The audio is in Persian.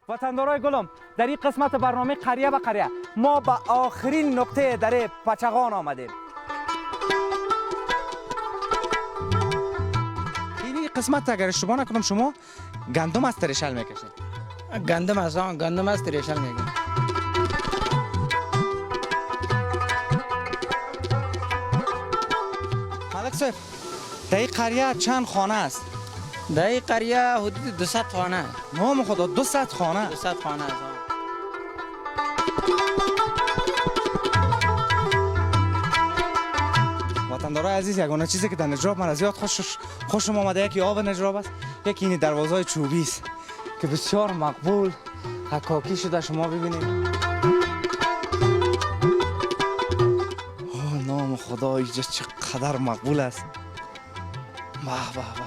وطندارای گلم، در این قسمت برنامه قریه به قریه ما به آخرین نقطه در پچغان آمدیم. این قسمت اگر اشتباه نکنم شما گندم از ترشل میکشید. گندم از ترشل میگم. ملک صاحب، در این قریه چند خانه است؟ در این قریه حدود 200 خانه است. نام خدا 200 خانه. 200 خانه است. وطندارای عزیز، یگانه چیزی که در نجراب من از یاد خوشم آمده یکی آب نجراب است، یکی این دروازهای چوبی است که بسیار مقبول حکاکی شده. شما ببینید. نام خدا اینجا چقدر مقبول است. به به به.